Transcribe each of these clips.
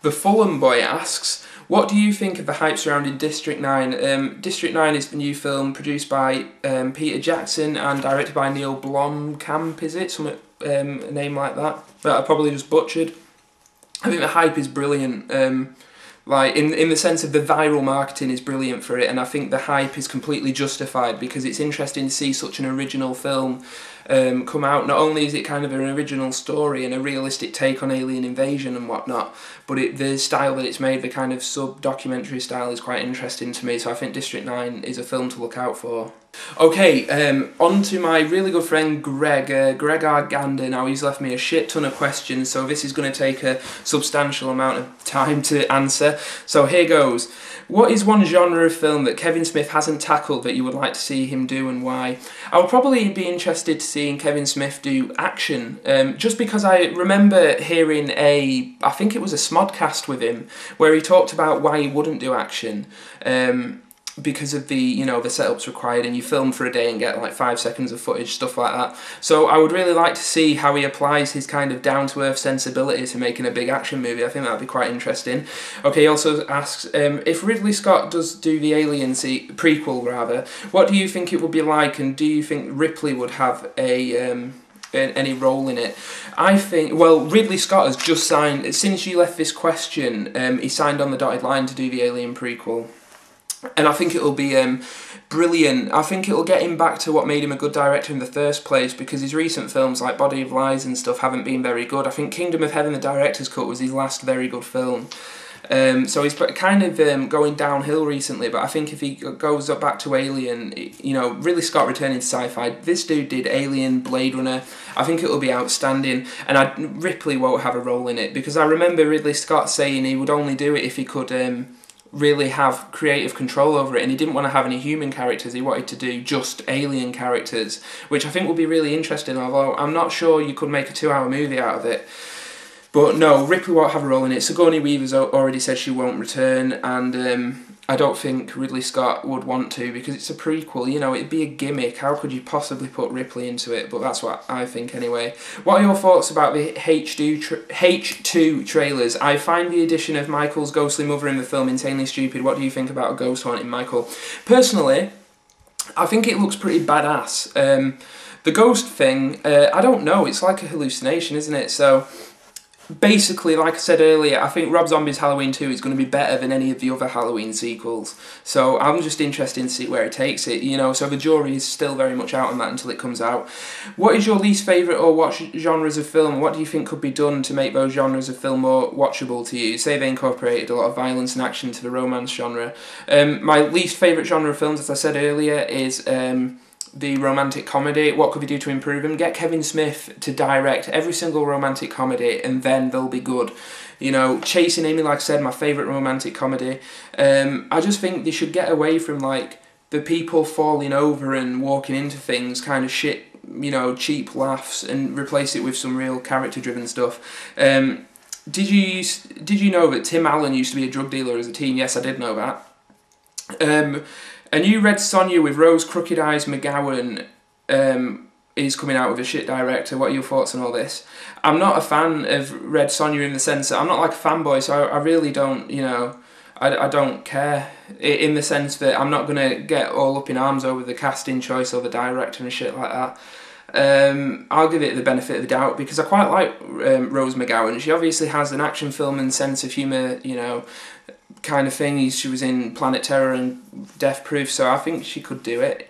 The Fulham Boy asks, what do you think of the hype surrounding District 9? District 9 is the new film produced by Peter Jackson and directed by Neil Blomkamp, is it? Some a name like that I probably just butchered. I think the hype is brilliant. Like in the sense of the viral marketing is brilliant for it, and I think the hype is completely justified because it's interesting to see such an original film come out. Not only is it kind of an original story and a realistic take on alien invasion and whatnot, but the style that it's made, the kind of sub-documentary style, is quite interesting to me, so I think District 9 is a film to look out for. Okay, on to my really good friend Greg R. Gander. Now, he's left me a shit ton of questions, so this is going to take a substantial amount of time to answer. So here goes. What is one genre of film that Kevin Smith hasn't tackled that you would like to see him do, and why? I would probably be interested to seeing Kevin Smith do action, just because I remember hearing I think it was a Smodcast with him, where he talked about why he wouldn't do action. Because of the setups required, and you film for a day and get like 5 seconds of footage, stuff like that. So I would really like to see how he applies his kind of down-to-earth sensibility to making a big action movie. I think that'd be quite interesting. Okay, he also asks, if Ridley Scott does do the Alien prequel, rather, what do you think it would be like, and do you think Ripley would have any role in it? I think, well, Ridley Scott has just signed, since you left this question, he signed on the dotted line to do the Alien prequel. And I think it'll be brilliant. I think it'll get him back to what made him a good director in the first place, because his recent films like Body of Lies and stuff haven't been very good. I think Kingdom of Heaven, the director's cut, was his last very good film. So he's kind of going downhill recently, but I think if he goes up back to Alien, Ridley Scott returning to sci-fi, this dude did Alien, Blade Runner, I think it'll be outstanding, and Ripley won't have a role in it, because I remember Ridley Scott saying he would only do it if he could really have creative control over it, and he didn't want to have any human characters. He wanted to do just alien characters, which I think would be really interesting, although I'm not sure you could make a 2-hour movie out of it. But no, Ripley won't have a role in it. Sigourney Weaver's already said she won't return, and I don't think Ridley Scott would want to, because it's a prequel, it'd be a gimmick. How could you possibly put Ripley into it? But that's what I think anyway. What are your thoughts about the H2 trailers? I find the addition of Michael's ghostly mother in the film insanely stupid. What do you think about a ghost haunting Michael? Personally, I think it looks pretty badass. The ghost thing, I don't know, it's like a hallucination, isn't it? So basically, like I said earlier, I think Rob Zombie's Halloween 2 is going to be better than any of the other Halloween sequels. So I'm just interested to see where it takes it, so the jury is still very much out on that until it comes out. What is your least favourite or what genres of film? What do you think could be done to make those genres of film more watchable to you? Say they incorporated a lot of violence and action to the romance genre. My least favourite genre of films, as I said earlier, is the romantic comedy. What could we do to improve them? Get Kevin Smith to direct every single romantic comedy, and then they'll be good. Chasing Amy, like I said, my favourite romantic comedy. I just think they should get away from like the people falling over and walking into things kind of shit, cheap laughs, and replace it with some real character-driven stuff. Did you know that Tim Allen used to be a drug dealer as a teen? Yes, I did know that. A new Red Sonja with Rose Crooked Eyes McGowan is coming out with a shit director. What are your thoughts on all this? I'm not a fan of Red Sonja in the sense that I'm not like a fanboy, so I really don't, I don't care in the sense that I'm not going to get all up in arms over the casting choice or the director and shit like that. I'll give it the benefit of the doubt because I quite like Rose McGowan. She obviously has an action film and sense of humour, kind of thing. She was in Planet Terror and Death Proof, so I think she could do it,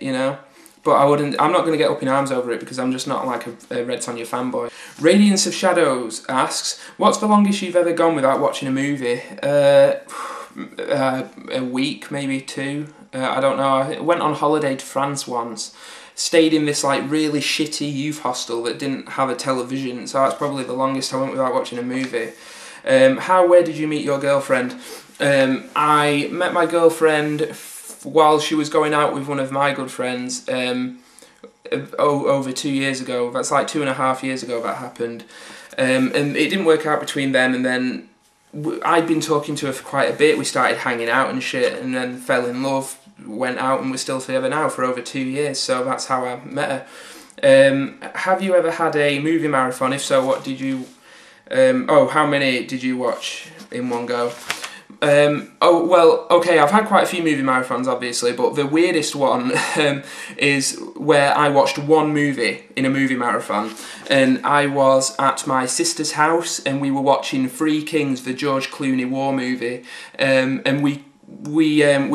But I'm not going to get up in arms over it because I'm just not like a Red Sonja fanboy. Radiance of Shadows asks, what's the longest you've ever gone without watching a movie? A week, maybe 2. I don't know. I went on holiday to France once. Stayed in this like really shitty youth hostel that didn't have a television, so that's probably the longest I went without watching a movie. Where did you meet your girlfriend? I met my girlfriend while she was going out with one of my good friends over 2 years ago. That's like 2.5 years ago that happened. And it didn't work out between them, and then I'd been talking to her for quite a bit. We started hanging out and shit, and then fell in love, went out, and we're still together now for over 2 years, so that's how I met her. Have you ever had a movie marathon? If so, what did you... how many did you watch? in one go. Oh, well, okay, I've had quite a few movie marathons, obviously, but the weirdest one is where I watched one movie in a movie marathon, and I was at my sister's house, and we were watching Three Kings, the George Clooney war movie, and we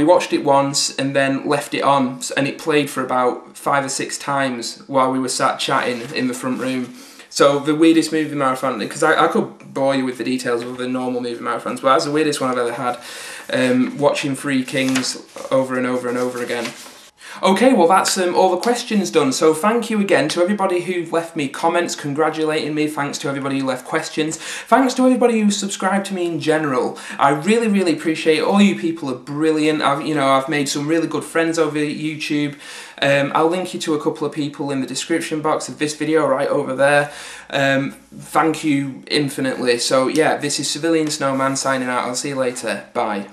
watched it once and then left it on, and it played for about 5 or 6 times while we were sat chatting in the front room. So the weirdest movie marathon, because I could bore you with the details of the normal movie marathons, but that's the weirdest one I've ever had, watching Three Kings over and over and over again. Okay, well that's all the questions done, so thank you again to everybody who left me comments congratulating me, thanks to everybody who left questions, thanks to everybody who subscribed to me in general. I really, really appreciate it. All you people are brilliant. I've made some really good friends over YouTube. I'll link you to a couple of people in the description box of this video right over there. Thank you infinitely. So yeah, this is CivilianSnowman signing out. I'll see you later. Bye.